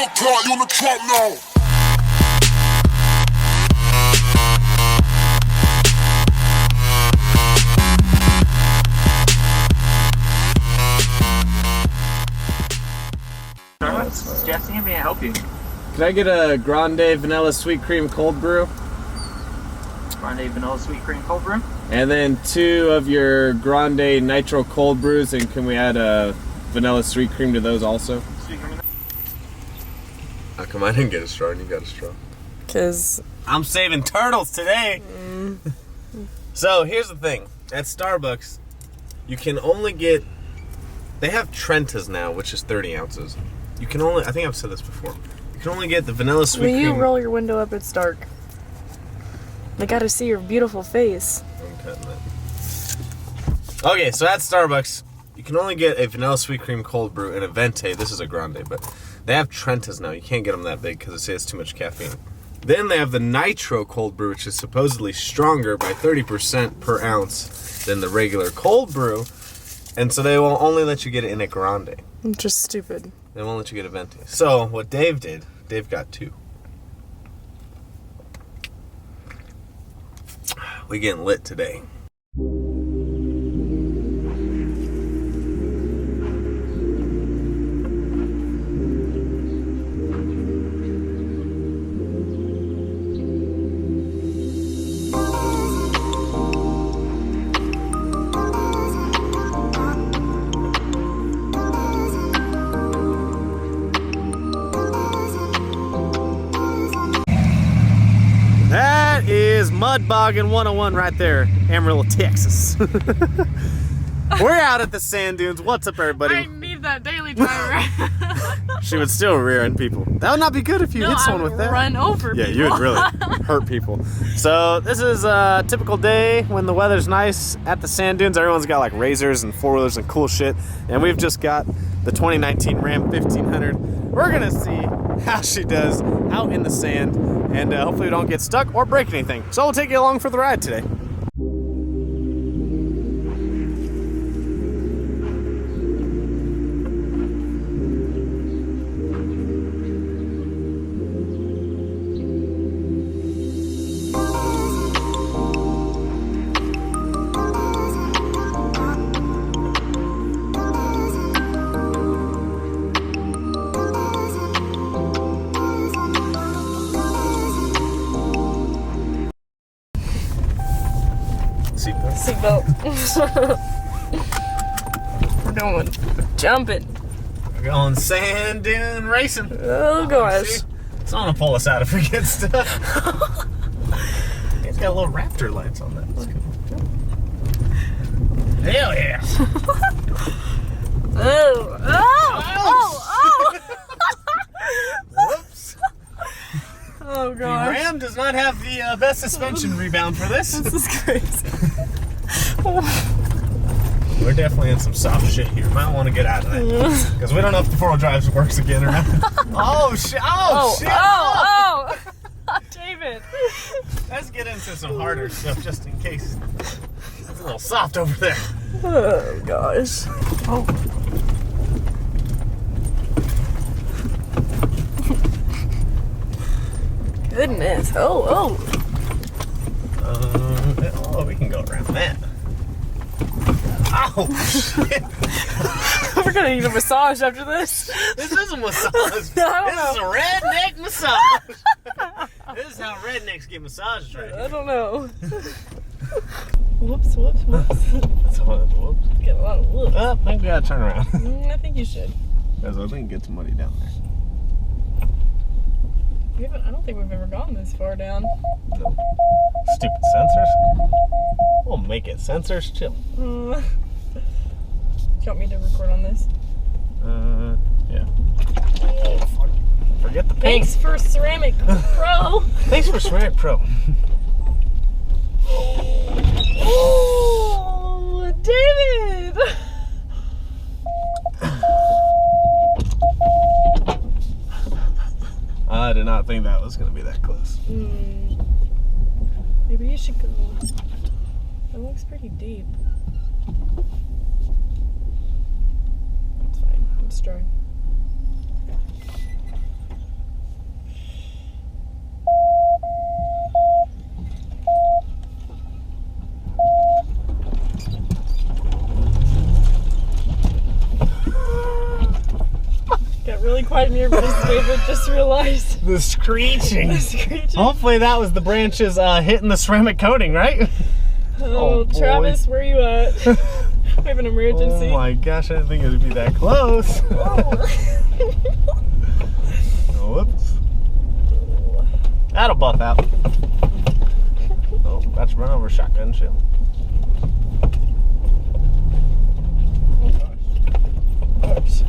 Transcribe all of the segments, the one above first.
party on the trap now. Starbucks, Jesse, how may I help you? Can I get a grande vanilla sweet cream cold brew? Grande vanilla sweet cream cold brew. And then 2 of your grande nitro cold brews, and can we add a vanilla sweet cream to those also? Sweet cream. How come I didn't get a straw and you got a straw? Because I'm saving turtles today. So here's the thing. At Starbucks, you can only get... They have Trentas now, which is 30 ounces. You can only... I think I've said this before. You can only get the vanilla sweet cream... when you roll your window up, it's dark. They gotta see your beautiful face. I'm cutting that. Okay, so at Starbucks, you can only get a vanilla sweet cream cold brew and a venti. This is a grande, but they have Trentas now. You can't get them that big because it says too much caffeine. Then they have the nitro cold brew, which is supposedly stronger by 30% per ounce than the regular cold brew. And so they will only let you get it in a grande. Just stupid. They won't let you get a venti. So what Dave did, Dave got 2. We getting lit today. That is Mud Boggin 101 right there, Amarillo, Texas. We're out at the sand dunes. What's up, everybody? I need that daily driver. She would still rear end people. That would not be good if you hit someone with that. Run over Yeah, people. you would really hurt people. So this is a typical day when the weather's nice at the sand dunes. Everyone's got like razors and 4-wheelers and cool shit. And we've just got the 2019 Ram 1500. We're gonna see how she does out in the sand, and hopefully we don't get stuck or break anything. So we'll take you along for the ride today. Seatbelt. We're going jumping. We're going sand dune racing. Oh gosh. See? Someone will pull us out if we get stuck. It's got little raptor lights on that. That's cool. Hell yeah. Oh. Whoops. Oh The gosh. Ram does not have the best suspension rebound for this. This is crazy. We're definitely in some soft shit here. Might want to get out of that. Because we don't know if the 4-wheel drive works again or not. Oh, shit. Oh, shit. Oh. David. Let's get into some harder stuff just in case. It's a little soft over there. Oh gosh. Oh. Goodness. Oh. Oh, we can go around that. Oh, shit. We're gonna need a massage after this. This is a massage. This is a redneck massage. This is how rednecks get massages right I here. don't know. Whoops. Get a lot of whoops. Oh, I think we gotta turn around. I think you should. Because I think it gets muddy down there. I don't think we've ever gone this far down. No. Stupid sensors. We'll make it. Sensors, chill. Do you want me to record on this? Yeah. Forget the paint. Thanks for Ceramic Pro. Thanks for Ceramic Pro. Oh, David! I did not think that was going to be that close. Maybe you should go. It looks pretty deep. It's fine. It's dry. really quiet near me, David just realized. The screeching. The screeching. Hopefully that was the branches hitting the ceramic coating, right? Oh, boy. Travis, where you at? We have an emergency. Oh my gosh, I didn't think it would be that close. Whoops. That'll buff out. Oh, about to run over a shotgun shell. Oops.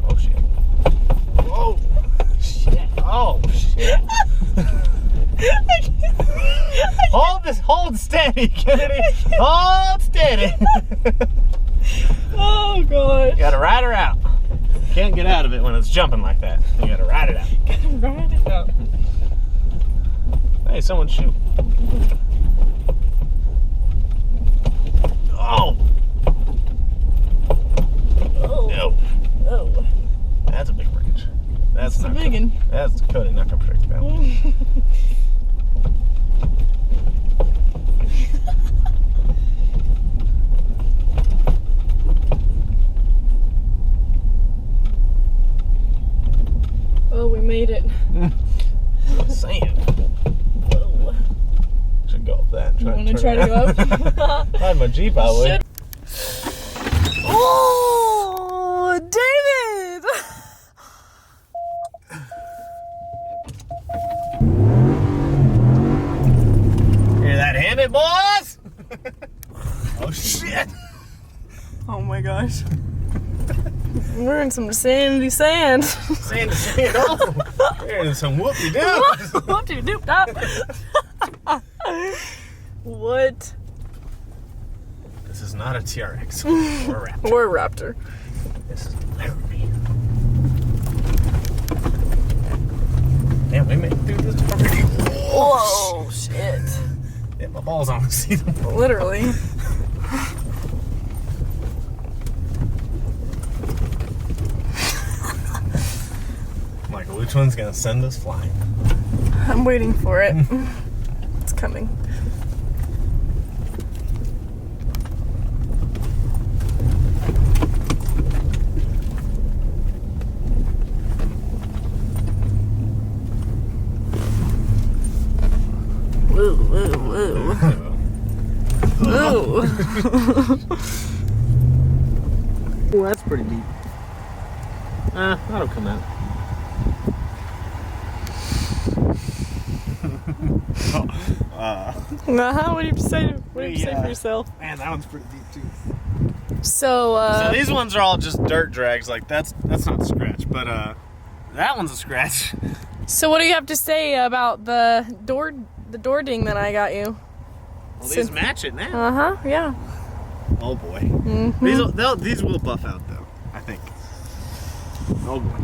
Oh shit. Whoa. Shit. Oh shit. Hold steady, Kennedy. Hold steady. Oh god. You gotta ride her out. Can't get out of it when it's jumping like that. You gotta ride it out. Ride it out. Hey, someone shoot. Oh. Oh. No. Oh. That's a big branch. That's It's a not big one. That's coding, not gonna protect that one. Oh, we made it. Sand. Whoa. Should go up that. You want to try to go up? If I had my Jeep, I would. Oh, David! Hear that hand boys? Oh shit! Oh my gosh. We're in some sandy sand. Sand to sand. Oh, we're in some whoopie-doo. Whoop-de-doop-dop. What? This is not a TRX or a Raptor. Or a raptor. This is Laramie. Damn, we made it through this already. Whoa, shit. Yeah, my balls on the seat. Literally. Michael, which one's gonna send us flying? I'm waiting for it. It's coming. Woo, woo, woo. Woo. Oh, that's pretty deep. That'll come out. What do you say? What do you say for yourself? Man, that one's pretty deep too. So So these ones are all just dirt drags. Like that's not a scratch, but that one's a scratch. So what do you have to say about the door ding that I got you? Well, these match it now. Uh-huh, yeah. Oh boy. Mm-hmm. These will buff out though, I think. Oh boy.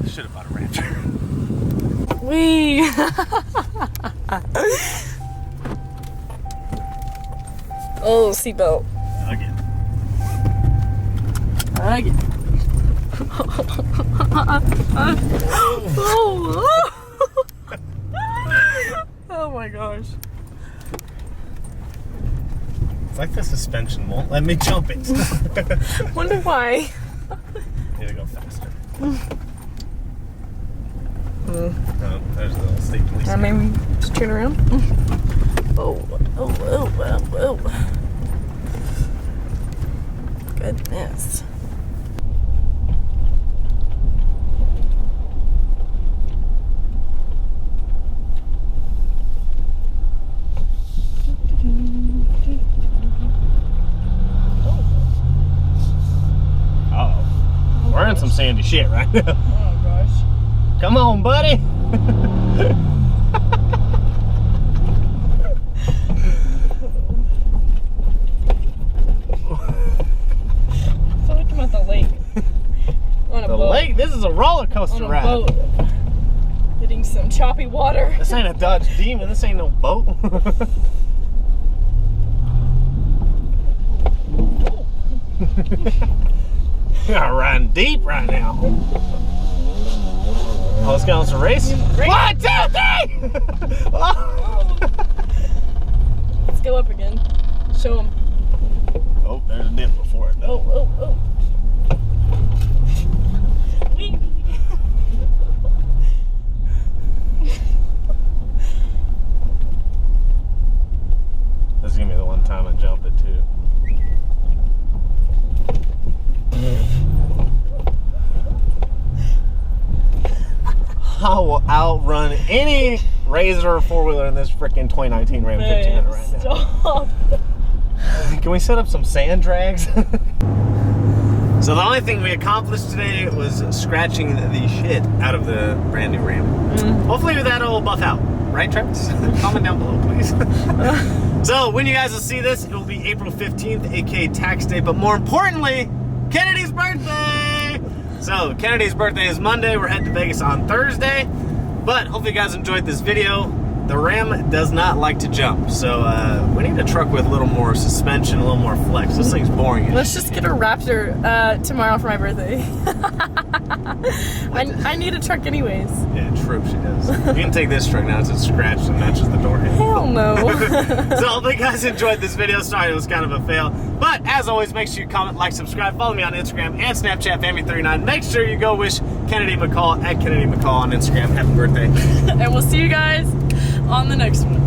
Should have bought a Raptor. Wee. Oh, seatbelt. Again. Oh. Oh my gosh. It's like the suspension won't let me jump it. Wonder why. Need to go faster. Oh, there's the little state police. Maybe just turn around. Oh. Goodness. some sandy shit right now. Oh gosh. Come on, buddy. I feel like I'm at the lake. On a The boat. lake. This is a roller coaster On a ride. boat. Hitting some choppy water. This ain't a Dodge Demon. This ain't no boat. You're riding deep right now. Oh, let's get on some race. 1, 2, 3! Oh. Let's go up again. Show them. Oh, there's a dip before it though. Oh. Wee. This is gonna be the one time I jump it too. I will outrun any Razor or four-wheeler in this freaking 2019 Ram 1500 right now. Stop. Can we set up some sand drags? So the only thing we accomplished today was scratching the shit out of the brand new Ram. Hopefully that'll buff out. Right, Travis? Comment down below, please. So when you guys will see this, it will be April 15th, aka tax day. But more importantly, Kennedy's birthday! So Kennedy's birthday is Monday. We're heading to Vegas on Thursday. But hopefully you guys enjoyed this video. The Ram does not like to jump, so we need a truck with a little more suspension, a little more flex. This thing's boring as Let's just get a Raptor tomorrow for my birthday. I need a truck anyways. Yeah, true, she does. You can take this truck now, it's scratched and matches the door handle. Hell no. So I hope you guys enjoyed this video. Sorry it was kind of a fail. But as always, make sure you comment, like, subscribe, follow me on Instagram and Snapchat, Family39. Make sure you go wish Kennedy McCall at Kennedy McCall on Instagram. Happy birthday. And we'll see you guys on the next one.